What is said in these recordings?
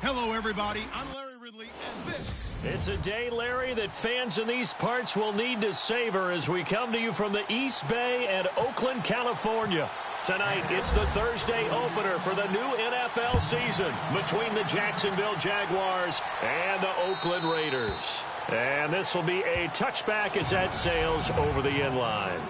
Hello, everybody. I'm Larry Ridley, and this... It's a day, Larry, that fans in these parts will need to savor as we come to you from the East Bay and Oakland, California. Tonight, it's the Thursday opener for the new NFL season between the Jacksonville Jaguars and the Oakland Raiders. And this will be a touchback as that sails over the end line.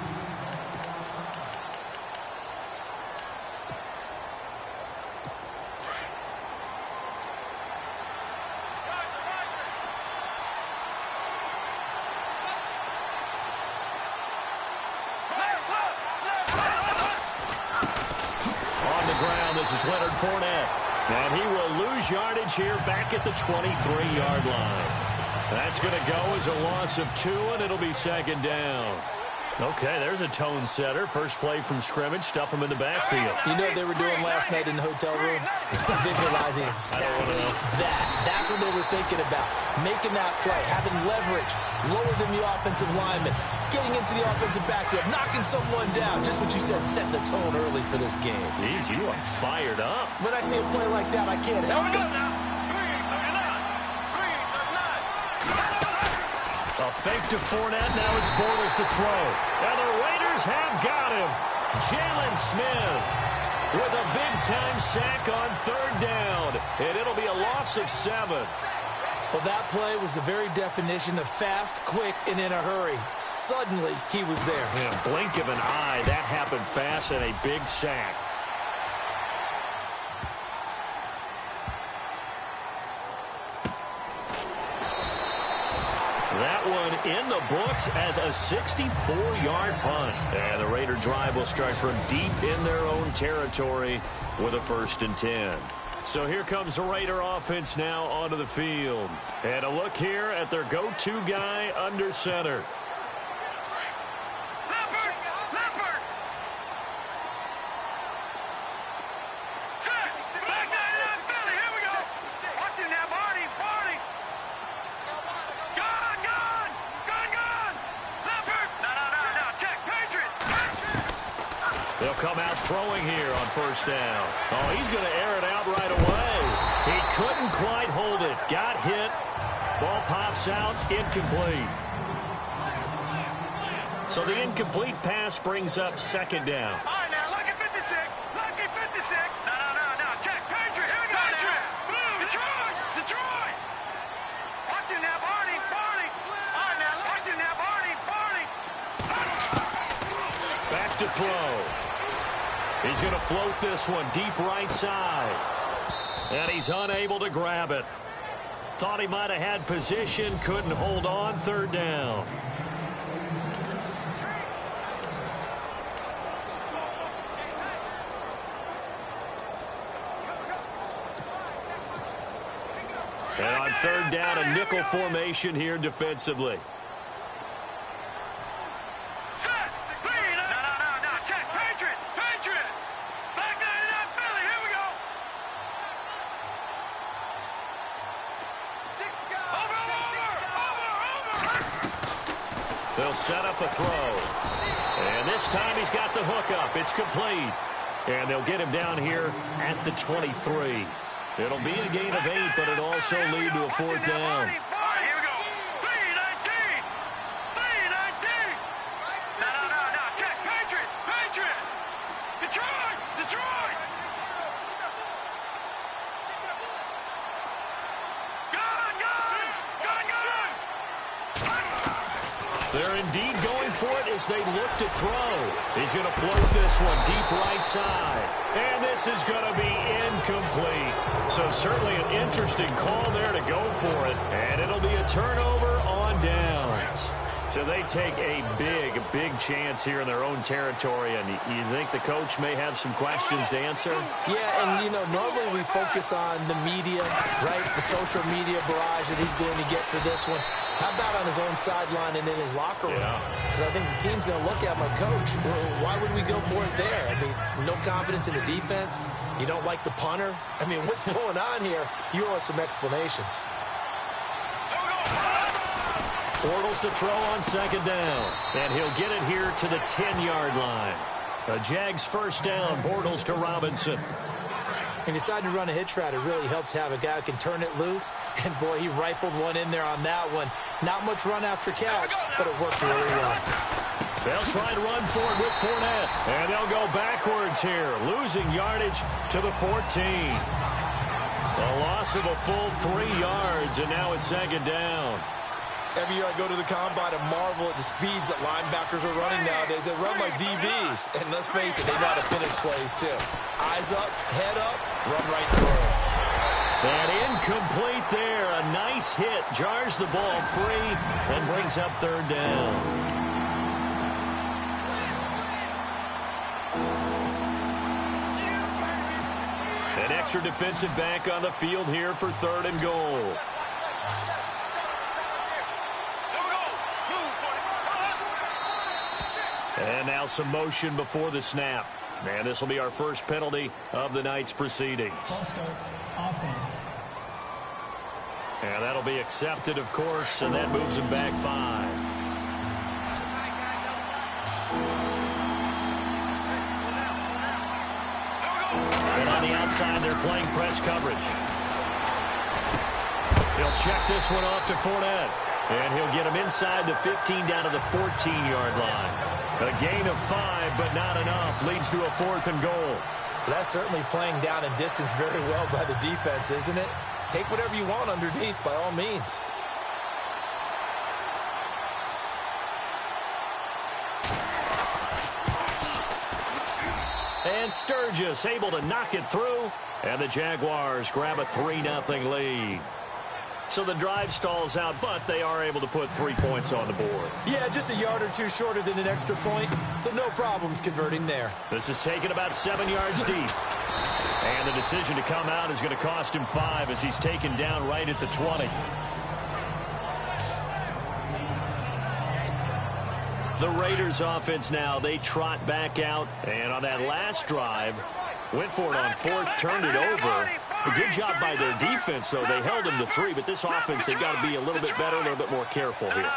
This is Leonard Fournette, and he will lose yardage here back at the 23-yard line. That's going to go as a loss of 2, and it'll be second down. Okay, there's a tone setter. First play from scrimmage, stuff him in the backfield. You know what they were doing last night in the hotel room? Visualizing exactly that. That's what they were thinking about. Making that play, having leverage, lower than the offensive lineman, getting into the offensive backfield, knocking someone down. Just what you said, set the tone early for this game. Jeez, you are fired up. When I see a play like that, I can't help it. A fake to Fournette, now it's Bortles to throw. And the Raiders have got him. Jalen Smith with a big-time sack on third down. And it'll be a loss of 7. Well, that play was the very definition of fast, quick, and in a hurry. Suddenly, he was there. Yeah, blink of an eye, that happened fast and a big sack. That one in the books as a 64-yard punt. And the Raider drive will start from deep in their own territory with a 1st and 10. So here comes the Raider offense now onto the field. And a look here at their go-to guy under center. They'll come out throwing here on 1st down. Oh, he's going to air it out right away. He couldn't quite hold it. Got hit. Ball pops out. Incomplete. So the incomplete pass brings up 2nd down. All right, now, lucky 56. Lucky 56. No. Check. Patriot. Here we go. Patriot. Detroit. Watch him now, Barney. All right, now, watch him now, Barney. Back to throw. He's going to float this one deep right side. And he's unable to grab it. Thought he might have had position, couldn't hold on, 3rd down. And on 3rd down, a nickel formation here defensively. They'll set up a throw. And this time he's got the hook up. It's complete. And they'll get him down here at the 23. It'll be a gain of 8, but it'll also lead to a 4th down. They're indeed going for it as they look to throw. He's going to float this one deep right side. And this is going to be incomplete. So certainly an interesting call there to go for it. And it'll be a turnover on downs. So they take a big chance here in their own territory. And you think the coach may have some questions to answer? Yeah, and, normally we focus on the media, right? The social media barrage that he's going to get for this one. How about on his own sideline and in his locker room? Because I think the team's going to look at my coach. Why would we go for it there? I mean, no confidence in the defense. You don't like the punter. I mean, what's going on here? You owe us some explanations. Bortles to throw on 2nd down. And he'll get it here to the 10-yard line. The Jags 1st down. Bortles to Robinson. He decided to run a hitch route. It really helps to have a guy who can turn it loose. And, boy, he rifled one in there on that one. Not much run after catch, but it worked really well. They'll try to run for it with Fournette. And they'll go backwards here, losing yardage to the 14. A loss of a full 3 yards, and now it's second down. Every year I go to the combine and marvel at the speeds that linebackers are running nowadays. They run like DBs. And let's face it, they know how to finish plays too. Eyes up, head up, run right through. And incomplete there. A nice hit. Jars the ball free and brings up third down. An extra defensive back on the field here for third and goal. And now some motion before the snap. And this will be our first penalty of the night's proceedings. Offense. And that'll be accepted, of course, and that moves him back 5. And on the outside, they're playing press coverage. He'll check this one off to Fournette. And he'll get him inside the 15 down to the 14-yard line. A gain of 5, but not enough. Leads to a 4th and goal. That's certainly playing down and distance very well by the defense, isn't it? Take whatever you want underneath, by all means. And Sturgis able to knock it through. And the Jaguars grab a 3-0 lead. So the drive stalls out, but they are able to put 3 points on the board. Yeah, just a yard or two shorter than an extra point, so no problems converting there. This is taken about 7 yards deep. And the decision to come out is going to cost him 5 as he's taken down right at the 20. The Raiders offense now, they trot back out. And on that last drive, went for it on 4th, turned it over. A good job by their defense, though. They held them to 3, but this offense, they've got to be a little bit better, a little bit more careful here.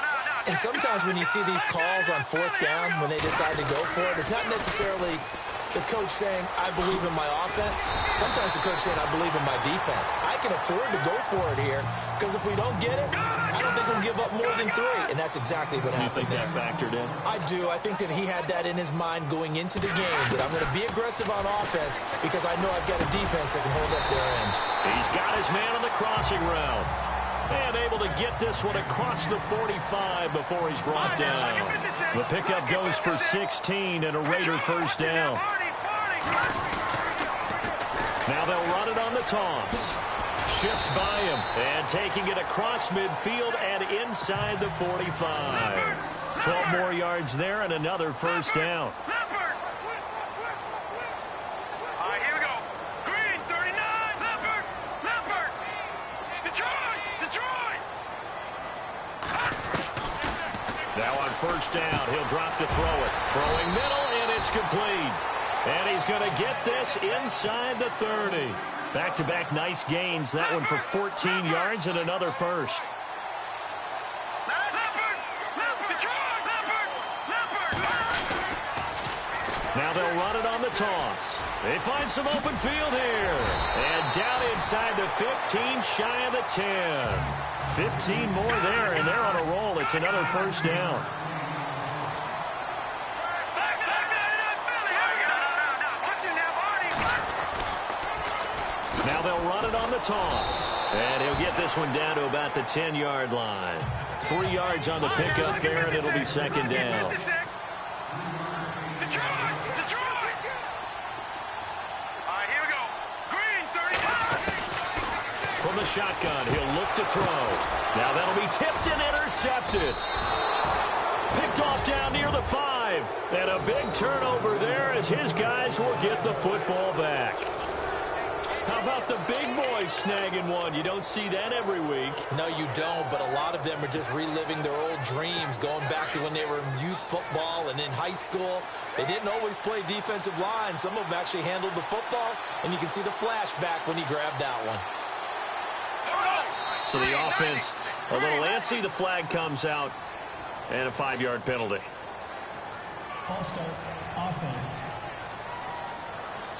And sometimes when you see these calls on 4th down, when they decide to go for it, it's not necessarily the coach saying, I believe in my offense. Sometimes the coach saying, I believe in my defense. I can afford to go for it here, because if we don't get it, I don't think we'll give up more than 3. And that's exactly what happened there. You think that factored in? I do. I think that he had that in his mind going into the game, that I'm going to be aggressive on offense because I know I've got a defense that can hold up their end. He's got his man on the crossing route. And able to get this one across the 45 before he's brought down. The pickup goes for 16 and a Raider first down. Now they'll run it on the toss. Shifts by him and taking it across midfield and inside the 45. 12 more yards there and another first down. Now on first down, he'll drop to throw it. Throwing middle, and it's complete. And he's going to get this inside the 30. Back-to-back nice gains. That one for 14 yards and another first. Now they'll run it on the toss. They find some open field here. And down inside the 15, shy of the 10. 15 more there, and they're on a roll. It's another first down. Now they'll run it on the toss. And he'll get this one down to about the 10-yard line. 3 yards on the pickup there, and it'll be second down. From the shotgun, he'll look to throw. Now that'll be tipped and intercepted. Picked off down near the 5. And a big turnover there as his guys will get the football back. How about the big boys snagging one? You don't see that every week. No, you don't, but a lot of them are just reliving their old dreams, going back to when they were in youth football and in high school. They didn't always play defensive line. Some of them actually handled the football, and you can see the flashback when he grabbed that one. So the offense a little antsy. The flag comes out and a 5-yard penalty. False start, offense.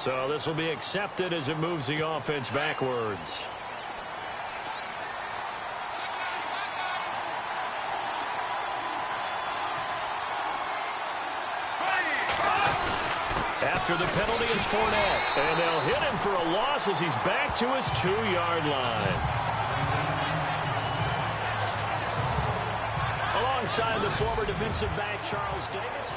So this will be accepted as it moves the offense backwards. After the penalty, it's Fournette. And they'll hit him for a loss as he's back to his 2-yard line. Alongside the former defensive back, Charles Davis.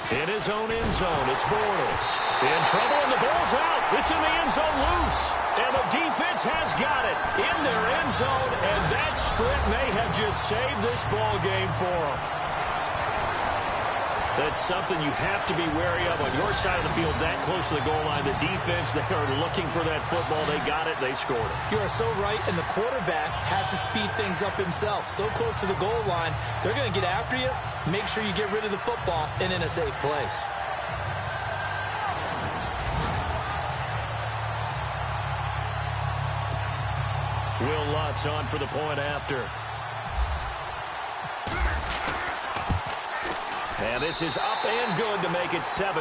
In his own end zone, it's Bortles. In trouble, and the ball's out. It's in the end zone loose. And the defense has got it in their end zone, and that strip may have just saved this ball game for them. That's something you have to be wary of on your side of the field, that close to the goal line. The defense, they are looking for that football. They got it. They scored it. You are so right, and the quarterback has to speed things up himself. So close to the goal line, they're going to get after you. Make sure you get rid of the football and in a safe place. Will Lutz on for the point after. And this is up and good to make it 7-3.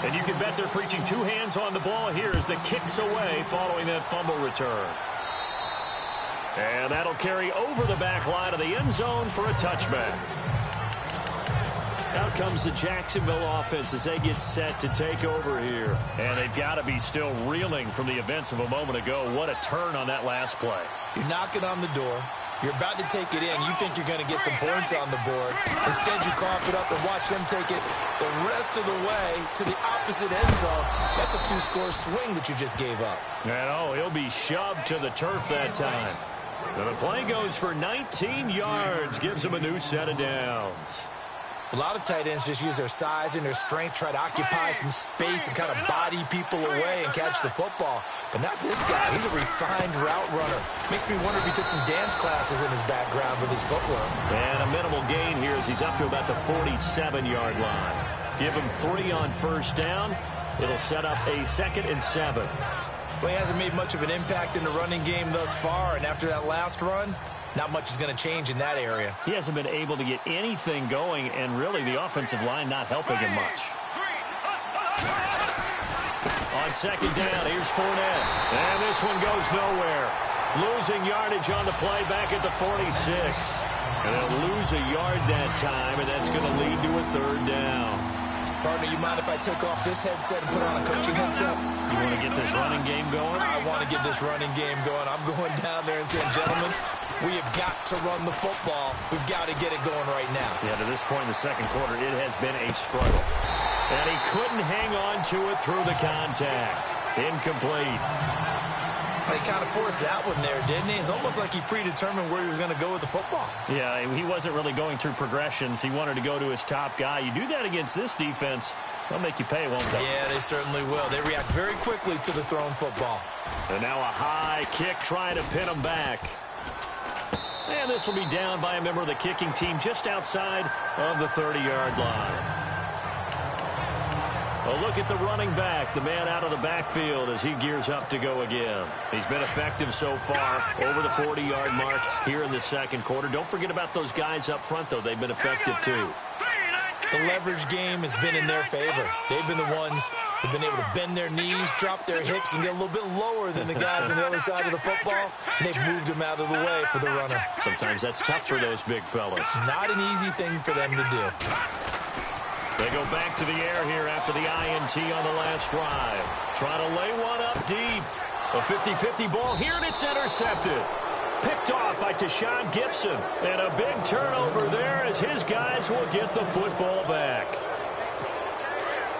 And you can bet they're preaching two hands on the ball here as the kick's away following that fumble return. And that'll carry over the back line of the end zone for a touchback. Out comes the Jacksonville offense as they get set to take over here. And they've got to be still reeling from the events of a moment ago. What a turn on that last play. You're knocking on the door. You're about to take it in. You think you're going to get some points on the board. Instead, you cough it up and watch them take it the rest of the way to the opposite end zone. That's a two-score swing that you just gave up. And oh, he'll be shoved to the turf that time. And the play goes for 19 yards. Gives him a new set of downs. A lot of tight ends just use their size and their strength, try to occupy some space and kind of body people away and catch the football. But not this guy. He's a refined route runner. Makes me wonder if he took some dance classes in his background with his footwork. And a minimal gain here as he's up to about the 47-yard line. Give him 3 on first down. It'll set up a 2nd and 7. Well, he hasn't made much of an impact in the running game thus far, and after that last run, not much is going to change in that area. He hasn't been able to get anything going, and really the offensive line not helping him much. On second down, here's Fournette. And this one goes nowhere. Losing yardage on the play back at the 46. And they'll lose a yard that time, and that's going to lead to a 3rd down. Partner, you mind if I take off this headset and put on a coaching headset? You want to get this running game going? I want to get this running game going. I'm going down there and saying, gentlemen, we have got to run the football. We've got to get it going right now. Yeah, to this point in the second quarter, it has been a struggle. And he couldn't hang on to it through the contact. Incomplete. He kind of forced that one there, didn't he? It's almost like he predetermined where he was going to go with the football. Yeah, he wasn't really going through progressions. He wanted to go to his top guy. You do that against this defense, they'll make you pay, won't they? Yeah, they certainly will. They react very quickly to the thrown football. And now a high kick trying to pin him back. And this will be down by a member of the kicking team just outside of the 30-yard line. A look at the running back, the man out of the backfield as he gears up to go again. He's been effective so far, over the 40-yard mark here in the second quarter. Don't forget about those guys up front, though. They've been effective, too. The leverage game has been in their favor. They've been the ones who've been able to bend their knees, drop their hips, and get a little bit lower than the guys on the other side of the football, and they've moved them out of the way for the runner. Sometimes that's tough for those big fellas. Not an easy thing for them to do. They go back to the air here after the INT on the last drive. Trying to lay one up deep. A 50-50 ball here, and it's intercepted. Picked off by Tashawn Gibson. And a big turnover there as his guys will get the football back.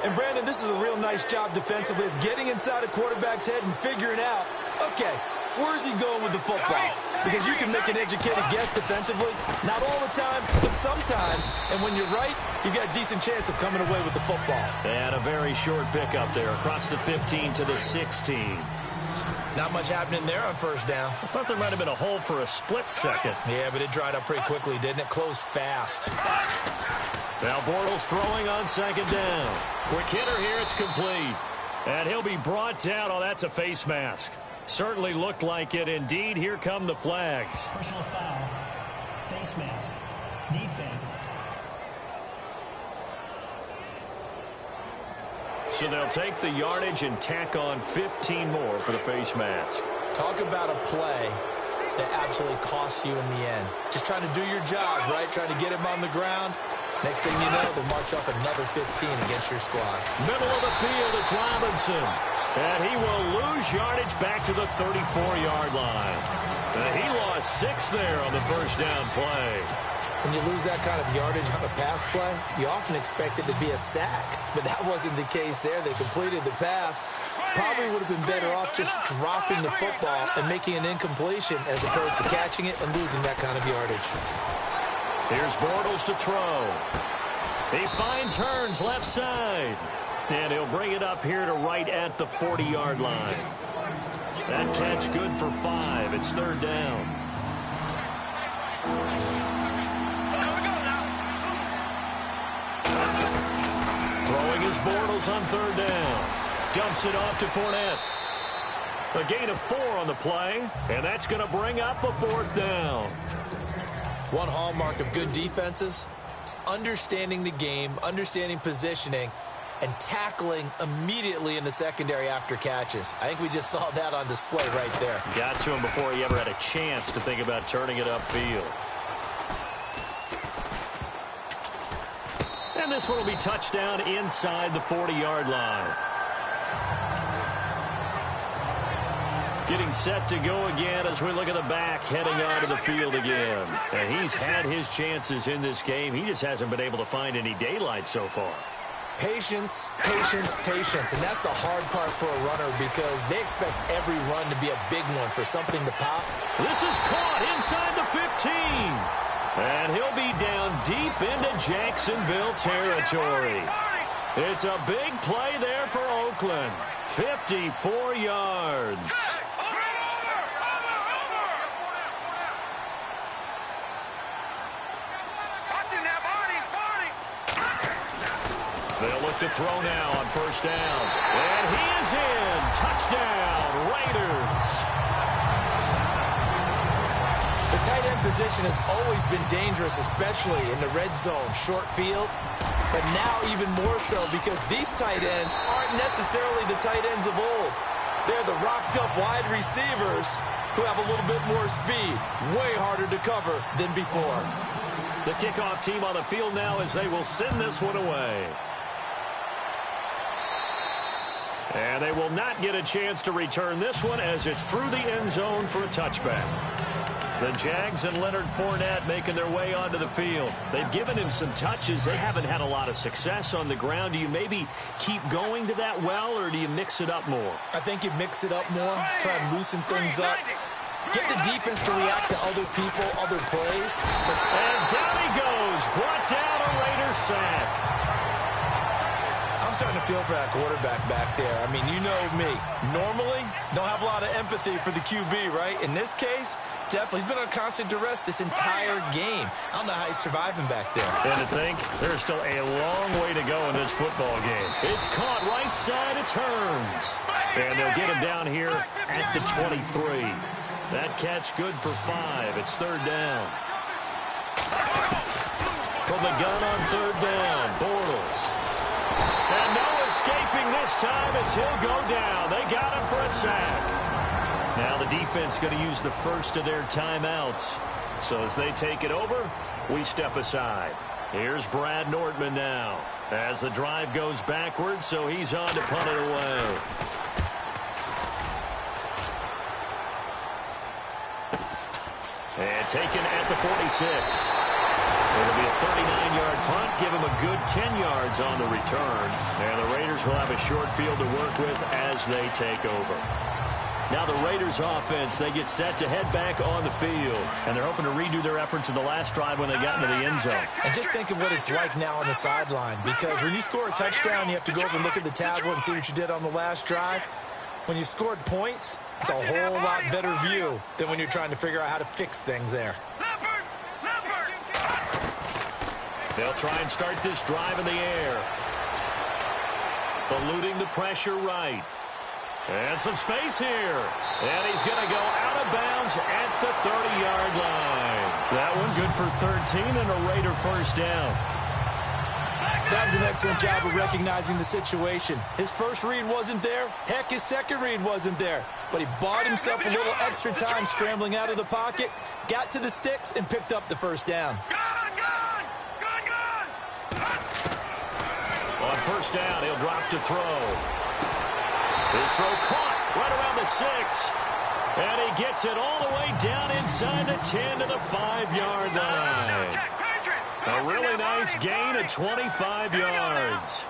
And, Brandon, this is a real nice job defensively of getting inside a quarterback's head and figuring out, okay, where's he going with the football? Because you can make an educated guess defensively. Not all the time, but sometimes. And when you're right, you've got a decent chance of coming away with the football. And a very short pickup there across the 15 to the 16. Not much happening there on first down. I thought there might have been a hole for a split second. Yeah, but it dried up pretty quickly, didn't it? Closed fast. Now Bortles throwing on second down. Quick hitter here, it's complete. And he'll be brought down. Oh, that's a face mask. Certainly looked like it. Indeed, here come the flags. Personal foul. Face mask. Defense. So they'll take the yardage and tack on 15 more for the face mask. Talk about a play that absolutely costs you in the end. Just trying to do your job, right? Trying to get him on the ground. Next thing you know, they'll march off another 15 against your squad. Middle of the field, it's Robinson. And he will lose yardage back to the 34-yard line. And he lost 6 there on the first down play. When you lose that kind of yardage on a pass play, you often expect it to be a sack. But that wasn't the case there. They completed the pass. Probably would have been better off just dropping the football and making an incompletion as opposed to catching it and losing that kind of yardage. Here's Bortles to throw. He finds Hearns left side. And he'll bring it up here to right at the 40-yard line. That catch good for 5. It's third down. Throwing his Bortles on third down. Dumps it off to Fournette. A gain of 4 on the play, and that's going to bring up a fourth down. One hallmark of good defenses is understanding the game, understanding positioning, and tackling immediately in the secondary after catches. I think we just saw that on display right there. Got to him before he ever had a chance to think about turning it upfield. And this one will be touchdown inside the 40-yard line. Getting set to go again as we look at the back heading onto the field again. And he's had his chances in this game. He just hasn't been able to find any daylight so far. Patience, patience, patience. And that's the hard part for a runner because they expect every run to be a big one for something to pop. This is caught inside the 15. And he'll be down deep into Jacksonville territory. It's a big play there for Oakland. 54 yards. They'll look to throw now on first down. And he is in. Touchdown, Raiders. The tight end position has always been dangerous, especially in the red zone, short field. But now even more so because these tight ends aren't necessarily the tight ends of old. They're the rocked-up wide receivers who have a little bit more speed. Way harder to cover than before. The kickoff team on the field now as they will send this one away. And they will not get a chance to return this one as it's through the end zone for a touchback. The Jags and Leonard Fournette making their way onto the field. They've given him some touches. They haven't had a lot of success on the ground. Do you maybe keep going to that well, or do you mix it up more? I think you mix it up more, try and loosen things up. Get the defense to react to other people, other plays. And down he goes. Brought down a Raiders sack. I'm starting to feel for that quarterback back there. I mean, you know me. Normally, don't have a lot of empathy for the QB, right? In this case, definitely. He's been on constant duress this entire game. I don't know how he's surviving back there. And to think, there's still a long way to go in this football game. It's caught right side. It's Hearns. And they'll get him down here at the 23. That catch good for 5. It's third down. From the gun on third down, Bortles. And no escaping this time as he'll go down. They got him for a sack. Now the defense going to use the first of their timeouts. So as they take it over, we step aside. Here's Brad Nordman now as the drive goes backwards, so he's on to punt it away. And taken at the 46. It'll be a 39-yard punt, give him a good 10 yards on the return. And the Raiders will have a short field to work with as they take over. Now the Raiders offense, they get set to head back on the field. And they're hoping to redo their efforts in the last drive when they got into the end zone. And just think of what it's like now on the sideline. Because when you score a touchdown, you have to go over and look at the tablet and see what you did on the last drive. When you scored points, it's a whole lot better view than when you're trying to figure out how to fix things there. They'll try and start this drive in the air. Eluding the pressure right. And some space here. And he's going to go out of bounds at the 30-yard line. That one good for 13 and a Raider first down. That was an excellent job of recognizing the situation. His first read wasn't there. Heck, his second read wasn't there. But he bought himself a little extra time scrambling out of the pocket, got to the sticks, and picked up the first down. On first down, he'll drop to throw. His throw caught right around the 6. And he gets it all the way down inside the 10 to the 5-yard line. A really nice gain of 25 yards.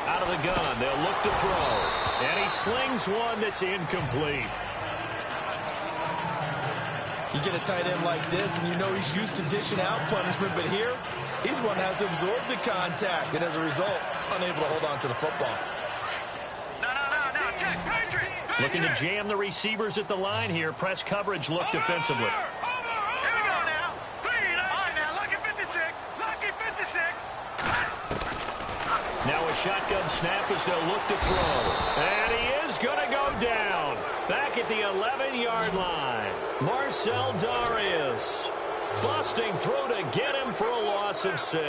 Out of the gun, they'll look to throw. And he slings one that's incomplete. You get a tight end like this, and you know he's used to dishing out punishment, but here, he's one that has to absorb the contact, and as a result, unable to hold on to the football. Looking to jam the receivers at the line here. Press coverage look defensively. Now a shotgun snap as they'll look to throw. And he is going to go down. Back at the 11-yard line. Marcel Darius busting through to get him for a loss of 6.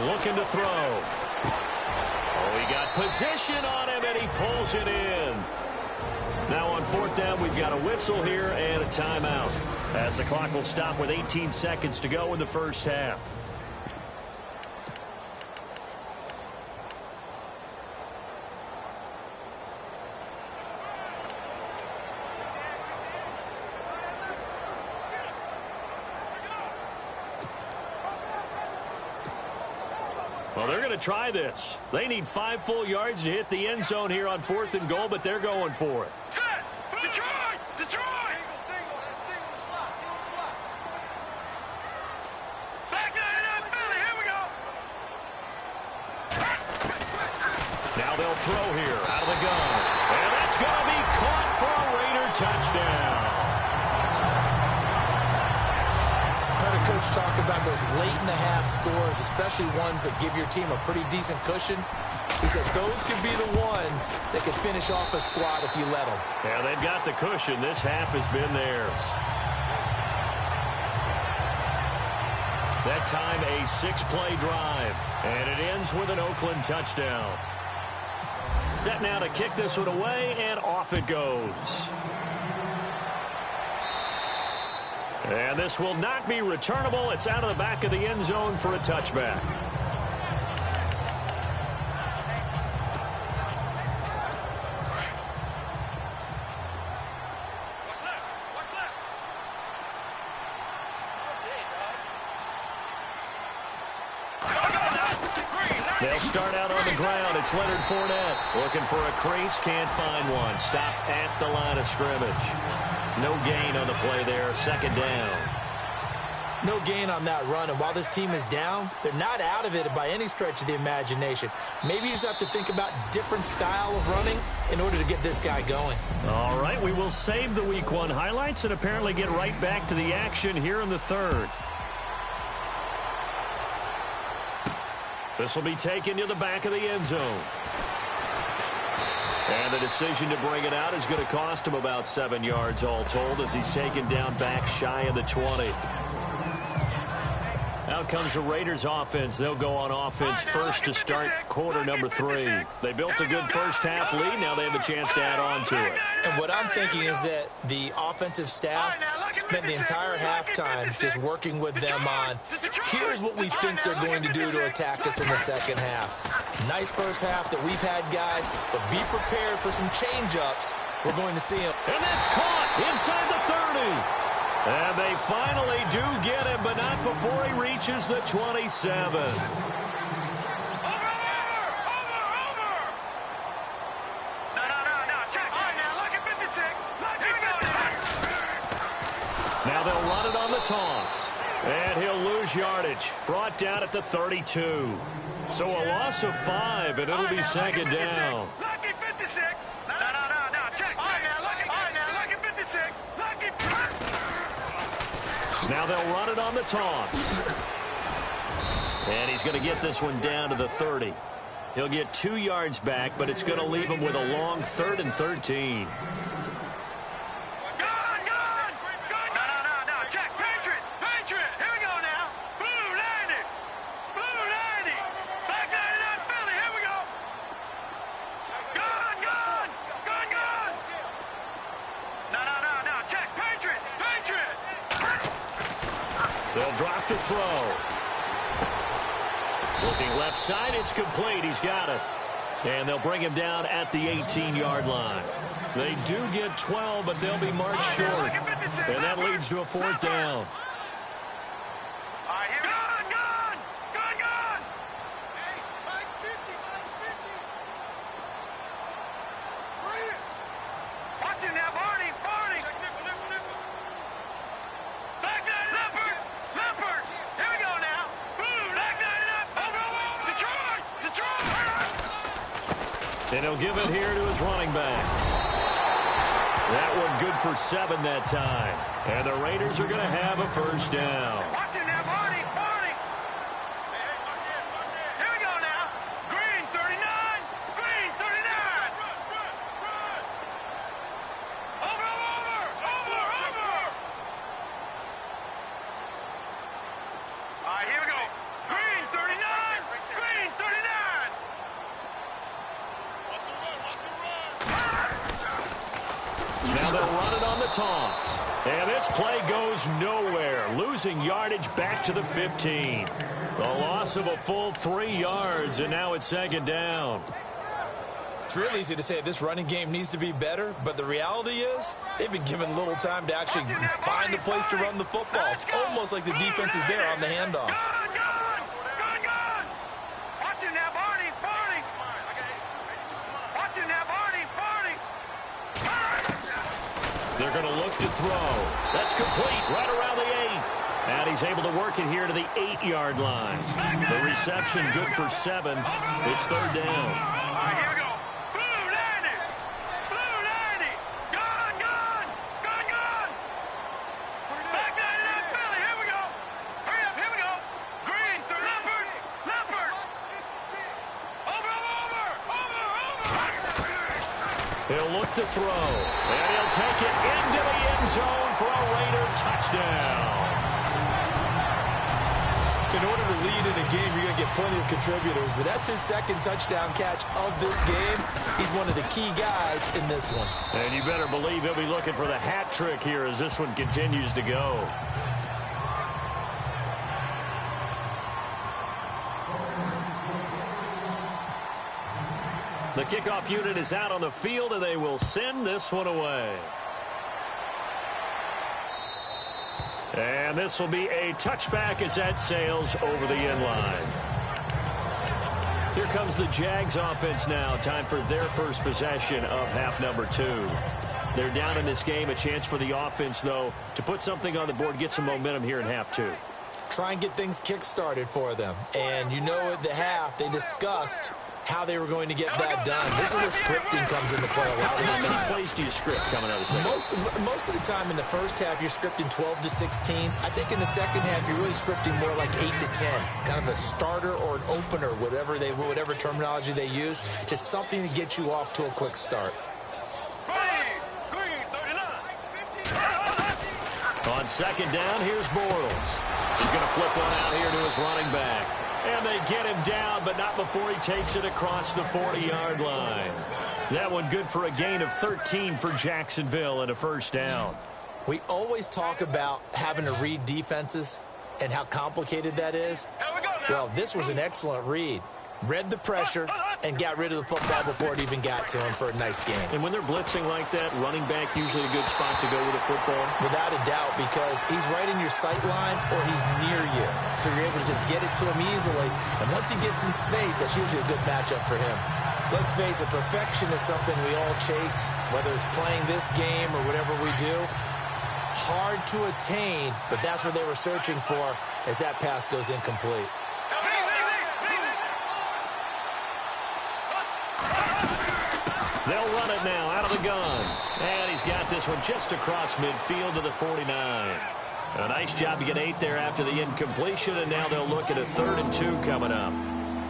Looking to throw. Oh, he got position on him, and he pulls it in. Now on fourth down, we've got a whistle here and a timeout, as the clock will stop with 18 seconds to go in the first half. Well, they're going to try this. They need 5 full yards to hit the end zone here on 4th and goal, but they're going for it. Set! Detroit! Detroit! Back up, Philly, here we go! Now they'll throw here out of the gun. And that's going to be caught for a Raider touchdown. Coach talk about those late-in-the-half scores, especially ones that give your team a pretty decent cushion. He said those could be the ones that could finish off a squad if you let them. Yeah, they've got the cushion. This half has been theirs. That time a 6-play drive, and it ends with an Oakland touchdown. Set now to kick this one away, and off it goes. And this will not be returnable. It's out of the back of the end zone for a touchback. They'll start out on the ground. It's Leonard Fournette looking for a crease. Can't find one. Stopped at the line of scrimmage. No gain on the play there. Second down. No gain on that run, and while this team is down, they're not out of it by any stretch of the imagination. Maybe you just have to think about different style of running in order to get this guy going. All right, we will save the Week 1 highlights and apparently get right back to the action here in the third. This will be taken to the back of the end zone. And the decision to bring it out is going to cost him about 7 yards all told as he's taken down back shy of the 20. Out comes the Raiders offense. They'll go on offense first to start quarter number 3. They built a good first half lead. Now they have a chance to add on to it. And what I'm thinking is that the offensive staff spent the entire halftime just working with them on, here's what we think they're going to do to attack us in the second half. Nice first half that we've had, guys, but be prepared for some change-ups. We're going to see them. And that's caught inside the 30. And they finally do get him, but not before he reaches the 27. Over! No, check. All right, now, look at 56. Here we go. Now they'll run it on the toss. And he'll lose yardage. Brought down at the 32. So a loss of 5, and it'll be second down. Lucky 56. No. Check. All right, now, lucky 56. Lucky. Now they'll run it on the toss. And he's going to get this one down to the 30. He'll get 2 yards back, but it's going to leave him with a long 3rd and 13. No. Check. Patriot. Here we go now. Blue 90. Back 99 Philly. Here we go. Gone. No. Check. Patriot. They'll drop to throw. Looking left side, it's complete. He's got it. And they'll bring him down at the 18-yard line. They do get 12, but they'll be marked short. And that leads to a 4th down. Gone. Watch him now, Barney. Back 99, Leopard. Here we go now. Boom, back 99. Detroit. And he'll give it here to his running back. That one good for 7 that time. And the Raiders are going to have a 1st down. Watch him now, Barney. Here we go now. Green 39. Over. All right, here we go. Green 39. Now they'll run it on the toss. And this play goes nowhere. Losing yardage back to the 15. The loss of a full 3 yards, and now it's 2nd down. It's really easy to say this running game needs to be better, but the reality is they've been given little time to actually find a place to run the football. It's almost like the defense is there on the handoff. Gone. Watch him now, Barney. Watch him now, Barney. They're going to look to throw. That's complete right around the 8. And he's able to work it here to the 8-yard line. The reception good for 7. It's 3rd down. All right, here we go. Blue 90. Gone. Back 99 Philly. Here we go. Hurry up. Here we go. Green 30. Leopard. Over. He'll look to throw. And he'll take it into the end zone for a Raider touchdown. In order to lead in a game, you're going to get plenty of contributors, but that's his 2nd touchdown catch of this game. He's one of the key guys in this one. And you better believe he'll be looking for the hat trick here as this one continues to go. The kickoff unit is out on the field, and they will send this one away. And this will be a touchback as that sails over the end line. Here comes the Jags offense now. Time for their first possession of half number 2. They're down in this game. A chance for the offense, though, to put something on the board, get some momentum here in half 2. Try and get things kick-started for them. And you know at the half, they discussed how they were going to get that done. This is where scripting comes into play a lot of the time. How many plays do you script coming out of the second? Most of the time in the first half, you're scripting 12 to 16. I think in the second half, you're really scripting more like 8 to 10. Kind of a starter or an opener, whatever terminology they use. Just something to get you off to a quick start. On 2nd down, here's Bortles. He's going to flip one out here to his running back. And they get him down, but not before he takes it across the 40-yard line. That one good for a gain of 13 for Jacksonville and a 1st down. We always talk about having to read defenses and how complicated that is. Well, this was an excellent read. Read the pressure and got rid of the football before it even got to him for a nice game. And when they're blitzing like that, running back usually a good spot to go with a football? Without a doubt, because he's right in your sight line or he's near you. So you're able to just get it to him easily. And once he gets in space, that's usually a good matchup for him. Let's face it, perfection is something we all chase, whether it's playing this game or whatever we do. Hard to attain, but that's what they were searching for as that pass goes incomplete. They'll run it now out of the gun. And he's got this one just across midfield to the 49. A nice job to get 8 there after the incompletion, and now they'll look at a 3rd and 2 coming up.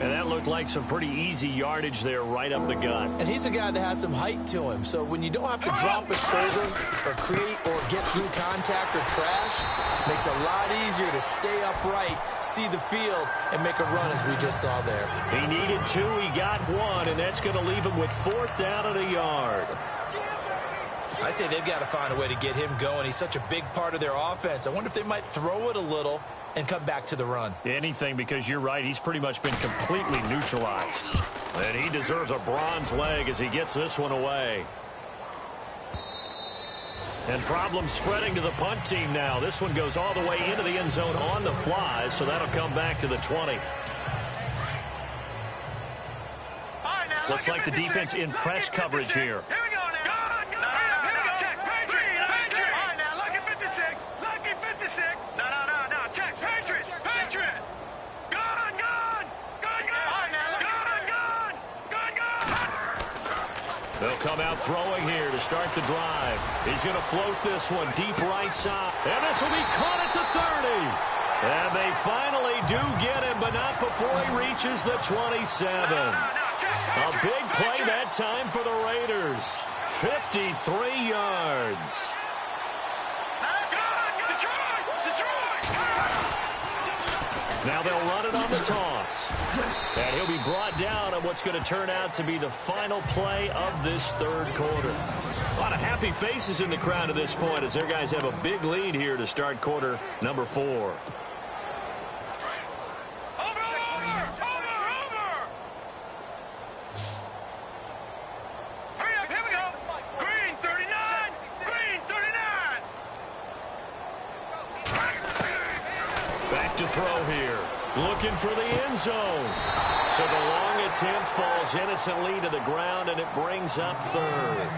And that looked like some pretty easy yardage there right up the gut. And he's a guy that has some height to him. So when you don't have to drop a shoulder or create or get through contact or trash, it makes it a lot easier to stay upright, see the field, and make a run as we just saw there. He needed 2. He got 1, and that's going to leave him with 4th down and a yard. I'd say they've got to find a way to get him going. He's such a big part of their offense. I wonder if they might throw it a little and come back to the run. Anything, because you're right, he's pretty much been completely neutralized. And he deserves a bronze leg as he gets this one away. And problems spreading to the punt team now. This one goes all the way into the end zone on the fly, so that'll come back to the 20. Looks like the defense in press coverage here. Here we go now. Check. Patriot. All right, now, lucky 56. Lucky 56. No. Check. Patriot. Gun. All right, now, gun. They'll come out throwing here to start the drive. He's going to float this one deep right side. And this will be caught at the 30. And they finally do get him, but not before he reaches the 27. A big play that time for the Raiders. 53 yards. Now they'll run it on the toss. And he'll be brought down on what's going to turn out to be the final play of this 3rd quarter. A lot of happy faces in the crowd at this point as their guys have a big lead here to start quarter number 4. Throw here, looking for the end zone. So the long attempt falls innocently to the ground, and it brings up 3rd.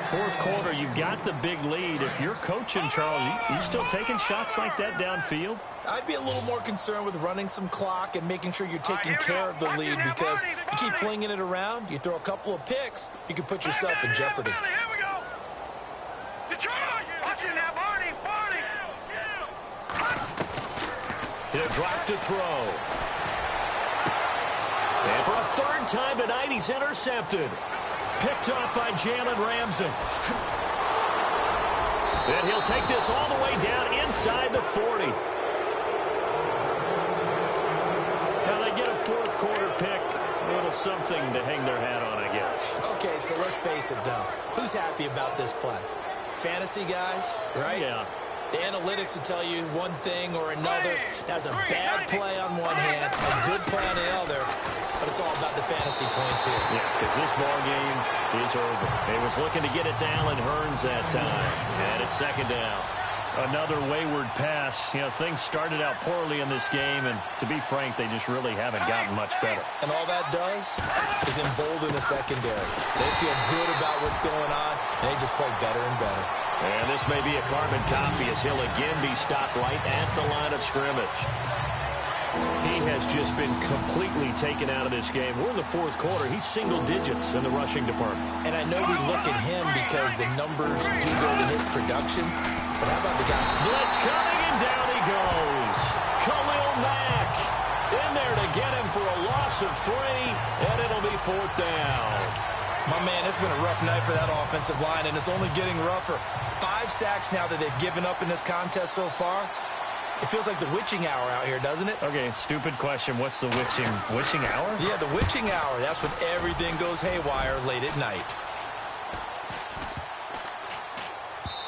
4th quarter, you've got the big lead. If you're coaching, Charles, you still taking shots like that downfield? I'd be a little more concerned with running some clock and making sure you're taking care of the lead, because you keep flinging it around, you throw a couple of picks, you can put yourself in jeopardy. Here we go. Detroit. Watch it now, Barney. He'll drop to throw. And for a 3rd time tonight, he's intercepted. Picked off by Jalen Ramsey. And he'll take this all the way down inside the 40. Now they get a 4th quarter pick. A little something to hang their hat on, I guess. Okay, so let's face it, though. Who's happy about this play? Fantasy guys, right? Yeah. The analytics will tell you one thing or another. That's a bad play on one hand, a good play on the other, but it's all about the fantasy points here. Yeah, because this ball game is over. He was looking to get it to Allen Hurns that time, and it's 2nd down. Another wayward pass. You know, things started out poorly in this game, and to be frank, they just really haven't gotten much better. And all that does is embolden the secondary. They feel good about what's going on, and they just play better and better. And this may be a carbon copy as he'll again be stopped right at the line of scrimmage. He has just been completely taken out of this game. We're in the 4th quarter. He's single digits in the rushing department. And I know we look at him because the numbers do go to his production, but how about the guy? Blitz coming, and down he goes. Khalil Mack in there to get him for a loss of 3, and it'll be 4th down. My man, it's been a rough night for that offensive line, and it's only getting rougher. 5 sacks now that they've given up in this contest so far. It feels like the witching hour out here, doesn't it? Okay, stupid question. What's the witching hour? Yeah, the witching hour. That's when everything goes haywire late at night.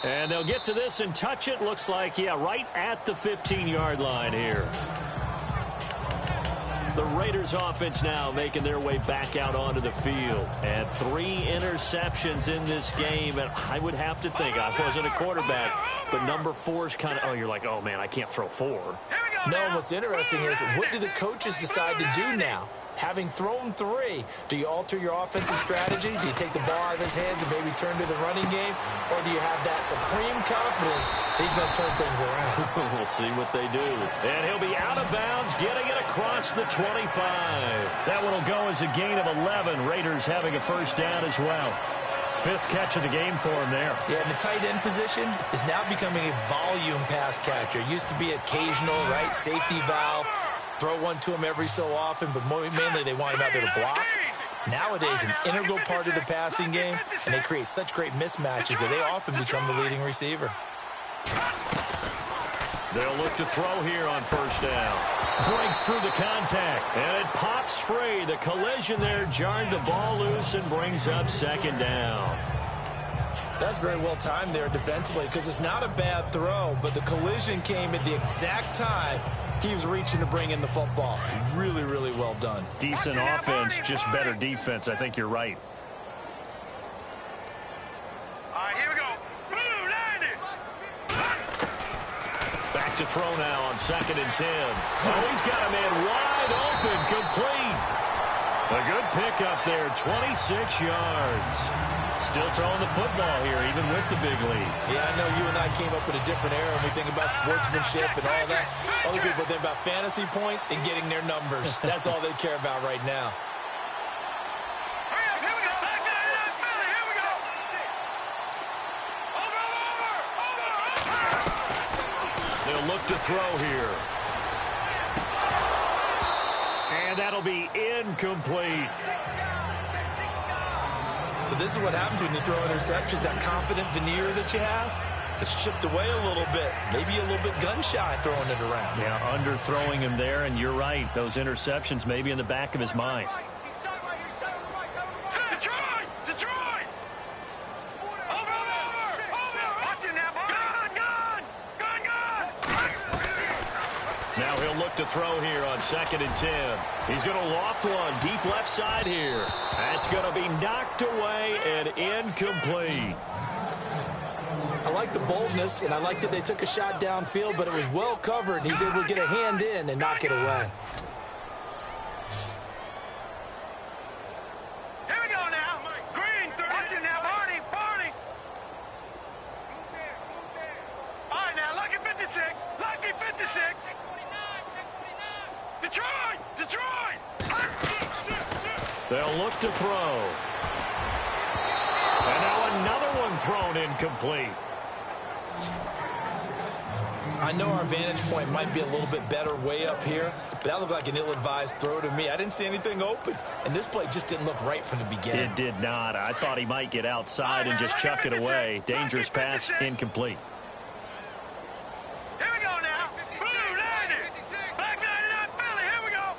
And they'll get to this and touch it. Looks like, yeah, right at the 15-yard line here. The Raiders offense now making their way back out onto the field. And 3 interceptions in this game. And I would have to think, I wasn't a quarterback, but number 4 is kind of, oh, you're like, oh, man, I can't throw 4. No, and what's interesting is, what do the coaches decide to do now? Having thrown 3, do you alter your offensive strategy? Do you take the ball out of his hands and maybe turn to the running game? Or do you have that supreme confidence that he's going to turn things around? We'll see what they do. And he'll be out of bounds, getting it across the 25. That one will go as a gain of 11. Raiders having a first down as well. 5th catch of the game for him there. Yeah, and the tight end position is now becoming a volume pass catcher. It used to be occasional, right, safety valve, throw one to him every so often, but mainly they want him out there to block. Nowadays, an integral part of the passing game, and they create such great mismatches that they often become the leading receiver. They'll look to throw here on first down. Breaks through the contact, and it pops free. The collision there jarred the ball loose and brings up second down. That's very well timed there defensively because it's not a bad throw, but the collision came at the exact time he was reaching to bring in the football. Really, really well done. Decent offense, just better defense. I think you're right. All right, here we go. Back to throw now on 2nd and 10. Oh, he's got a man wide open, complete. A good pickup there, 26 yards. Still throwing the football here, even with the big lead. Yeah, I know you and I came up with a different era when we think about sportsmanship and all that. Other people think about fantasy points and getting their numbers. That's all they care about right now. They'll look to throw here. And that'll be incomplete. So this is what happens when you throw interceptions. That confident veneer that you have, it's chipped away a little bit. Maybe a little bit gun-shy throwing it around. Yeah, underthrowing him there, and you're right. Those interceptions may be in the back of his mind. Now he'll look to throw here on 2nd and 10. He's going to loft one deep left side here. That's going to be knocked away and incomplete. I like the boldness, and I like that they took a shot downfield, but it was well covered. He's able to get a hand in and knock it away. Here we go now. Green, watching now, Barney. All right, now, Lucky 56. Lucky 56. Detroit! They'll look to throw. And now another one thrown incomplete. I know our vantage point might be a little bit better way up here, but that looked like an ill-advised throw to me. I didn't see anything open, and this play just didn't look right from the beginning. It did not. I thought he might get outside and just chuck it away. Dangerous pass, incomplete. Here we go now. Blue 90. Black 99 Philly. Here we go.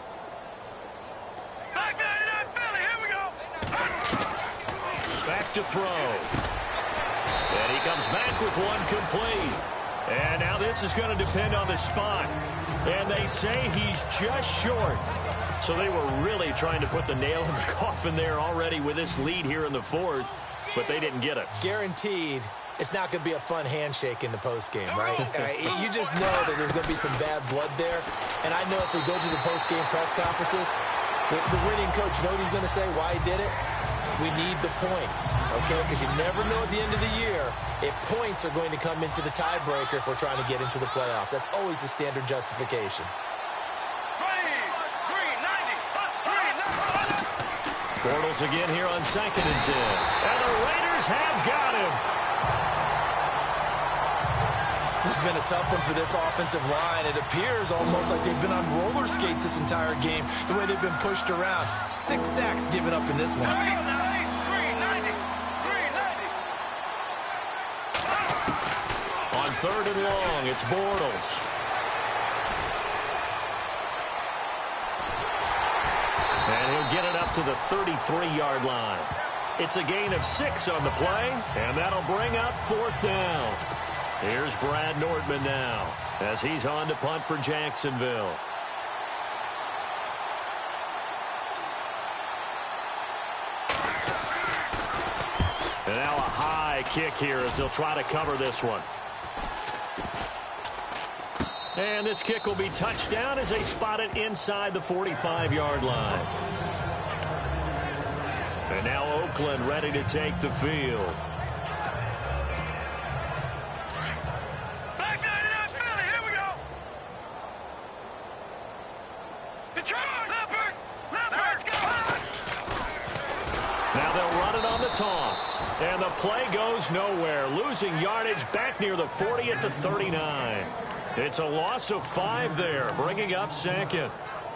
Black 99 Philly. Here we go. Back to throw. And he comes back with one complete. And now this is going to depend on the spot. And they say he's just short. So they were really trying to put the nail in the coffin there already with this lead here in the 4th, but they didn't get it. Guaranteed, it's not going to be a fun handshake in the postgame, right? You just know that there's going to be some bad blood there. And I know if we go to the postgame press conferences, the winning coach, you know what he's going to say, why he did it? We need the points, okay? Because you never know at the end of the year if points are going to come into the tiebreaker if we're trying to get into the playoffs. That's always the standard justification. Bortles again here on 2nd and 10. And the Raiders have got him. This has been a tough one for this offensive line. It appears almost like they've been on roller skates this entire game, the way they've been pushed around. 6 sacks given up in this one. On 3rd and long, it's Bortles. And he'll get it up to the 33-yard line. It's a gain of 6 on the play, and that'll bring up 4th down. Here's Brad Nordman now as he's on to punt for Jacksonville. And now a high kick here as they'll try to cover this one. And this kick will be touched down as they spot it inside the 45-yard line. And now Oakland ready to take the field. Now they'll run it on the toss. And the play goes nowhere. Losing yardage back near the 40 at the 39. It's a loss of 5 there, bringing up second.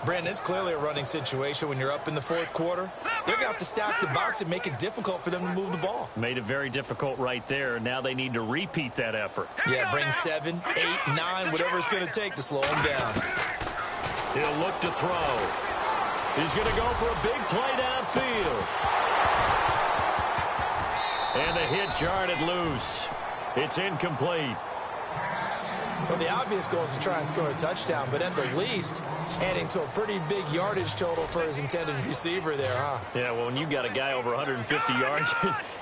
Brandon, it's clearly a running situation when you're up in the fourth quarter. They're going to have to stack the box and make it difficult for them to move the ball. Made it very difficult right there. Now they need to repeat that effort. Yeah, bring 7, 8, 9, whatever it's going to take to slow them down. He'll look to throw. He's going to go for a big play downfield. And the hit jarred it loose. It's incomplete. Well, the obvious goal is to try and score a touchdown, but at the least, adding to a pretty big yardage total for his intended receiver there, huh? Yeah, well, when you got a guy over 150 yards,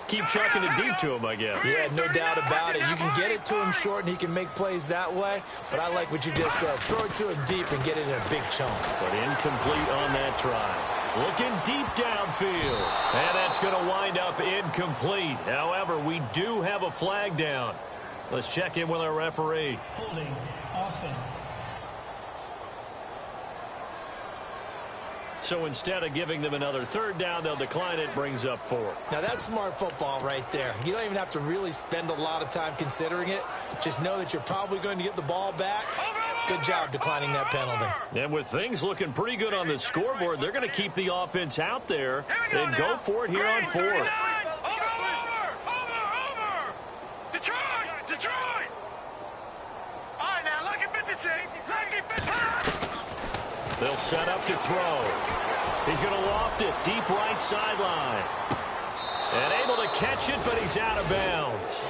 keep chucking it deep to him, I guess. Yeah, no doubt about it. You can get it to him short, and he can make plays that way, but I like what you just said. Throw it to him deep and get it in a big chunk. But incomplete on that try. Looking deep downfield. And that's going to wind up incomplete. However, we do have a flag down. Let's check in with our referee. Holding offense. So instead of giving them another third down, they'll decline it. Brings up 4. Now, that's smart football right there. You don't even have to really spend a lot of time considering it. Just know that you're probably going to get the ball back. Good job declining that penalty. And with things looking pretty good on the scoreboard, they're going to keep the offense out there and go for it here on 4th. Detroit! All right, now, look at 56. Look at 56. They'll set up to throw. He's going to loft it deep right sideline. And able to catch it, but he's out of bounds.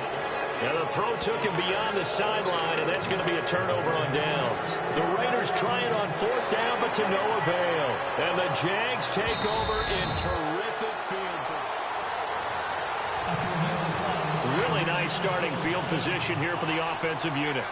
Now the throw took him beyond the sideline, and that's going to be a turnover on downs. The Raiders try it on 4th down, but to no avail. And the Jags take over in terrific field position. Really nice starting field position here for the offensive unit.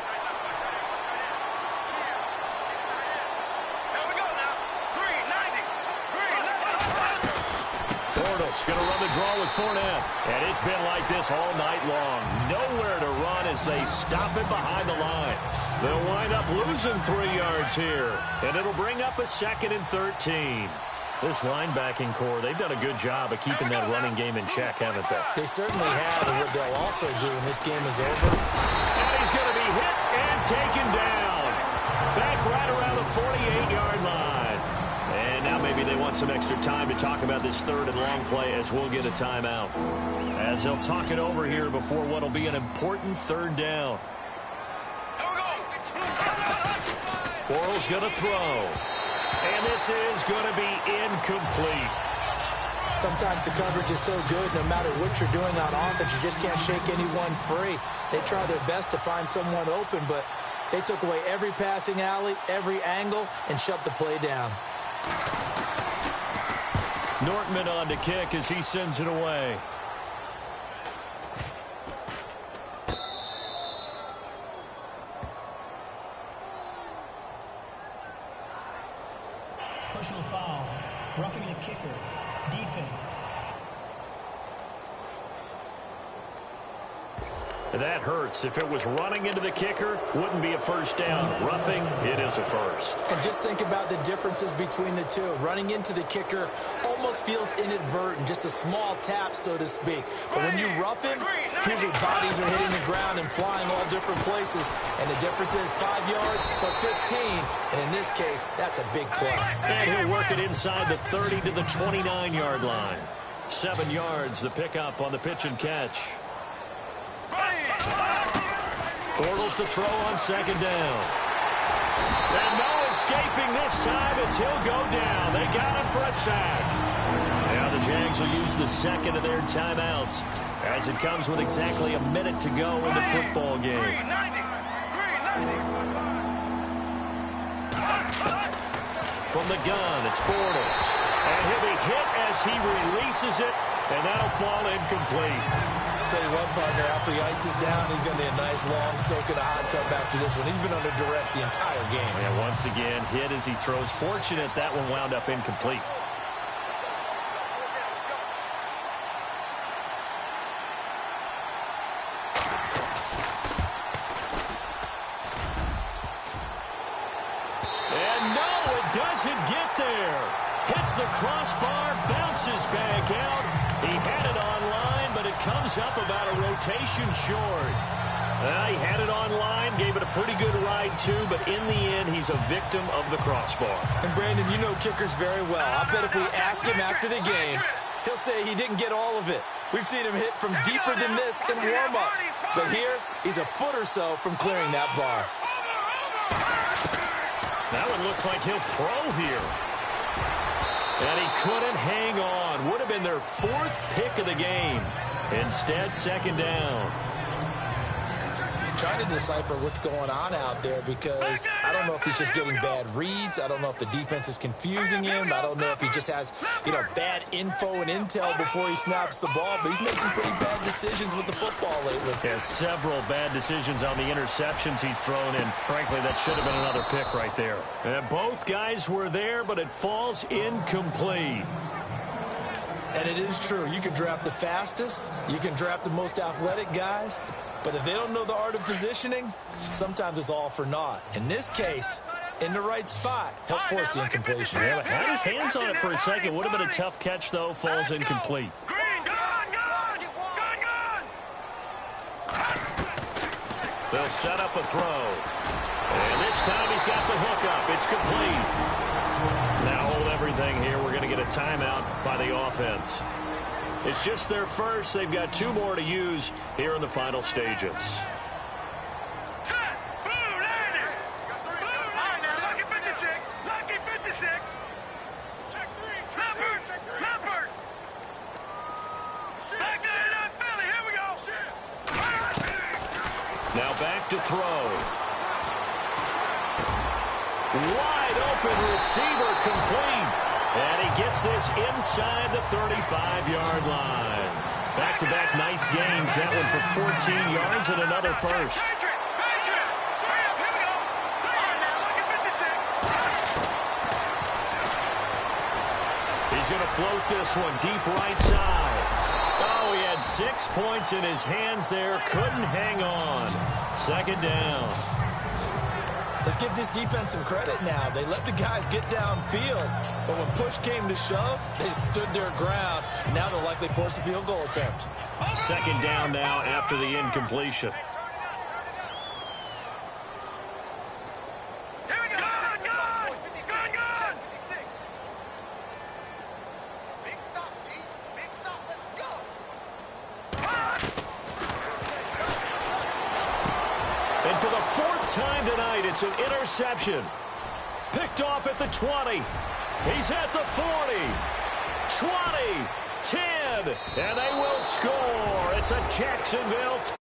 Going to run the draw with Fournette. And it's been like this all night long. Nowhere to run as they stop it behind the line. They'll wind up losing 3 yards here. And it'll bring up a 2nd and 13. This linebacking core, they've done a good job of keeping that running game in check, haven't they? They certainly have. And what they'll also do when this game is over. And he's going to be hit and taken down. Back right around the 48-yard line. And now maybe they want some extra time to talk about this 3rd and long play as we'll get a timeout. As they'll talk it over here before what will be an important 3rd down. Bortles going to throw. And this is going to be incomplete. Sometimes the coverage is so good, no matter what you're doing on offense, you just can't shake anyone free. They try their best to find someone open, but they took away every passing alley, every angle, and shut the play down. Nortman on to kick as he sends it away. Personal foul. Roughing the kicker. Defense. That hurts. If it was running into the kicker, wouldn't be a first down. Roughing, it is a first. And just think about the differences between the two. Running into the kicker almost feels inadvertent, just a small tap, so to speak. But when you rough him, usually bodies are hitting the ground and flying all different places. And the difference is 5 yards or 15. And in this case, that's a big play. And he'll work it inside the 30 to the 29-yard line. 7 yards, the pickup on the pitch and catch. Bortles to throw on 2nd down. And no escaping this time as he'll go down. They got him for a sack. Now the Jags will use the 2nd of their timeouts as it comes with exactly a minute to go in the football game. From the gun, it's Bortles. And he'll be hit as he releases it, and that'll fall incomplete. Tell you what, partner, after he ices down, he's going to need a nice long soak in a hot tub after this one. He's been under duress the entire game. And once again, hit as he throws. Fortunate that one wound up incomplete. And no, it doesn't get there. Hits the crossbar, bounces back out. He had it online, but it comes up about a rotation short. He had it online, gave it a pretty good ride, too, but in the end, he's a victim of the crossbar. And, Brandon, you know kickers very well. I bet if we ask him after the game, he'll say he didn't get all of it. We've seen him hit from deeper than this in warm-ups. But here, he's a foot or so from clearing that bar. That one looks like he'll throw here. And he couldn't hang on. Would have been their 4th pick of the game. Instead, 2nd down. Trying to decipher what's going on out there because I don't know if he's just getting bad reads. I don't know if the defense is confusing him. I don't know if he just has, bad info and intel before he snaps the ball. But he's made some pretty bad decisions with the football lately. He has several bad decisions on the interceptions he's thrown in. Frankly, that should have been another pick right there. And both guys were there, but it falls incomplete. And it is true. You can draft the fastest. You can draft the most athletic guys. But if they don't know the art of positioning, sometimes it's all for naught. In this case, in the right spot, help force the incompletion. Yeah, but had his hands on it for a second. Would have been a tough catch, though. Falls incomplete. They'll set up a throw. And this time he's got the hook up. It's complete. Now hold everything here. We're going to get a timeout by the offense. It's just their first. They've got 2 more to use here in the final stages. Now back to throw. Wide open receiver complete. And he gets this inside the 35-yard line. Back-to-back nice gains. That one for 14 yards and another first. He's going to float this one deep right side. Oh, he had 6 points in his hands there. Couldn't hang on. 2nd down. Let's give this defense some credit now. They let the guys get downfield, but when push came to shove, they stood their ground, and now they'll likely force a field goal attempt. 2nd down now after the incompletion. And for the 4th time tonight, it's an interception. Picked off at the 20. He's at the 40. 20, 10, and they will score. It's a Jacksonville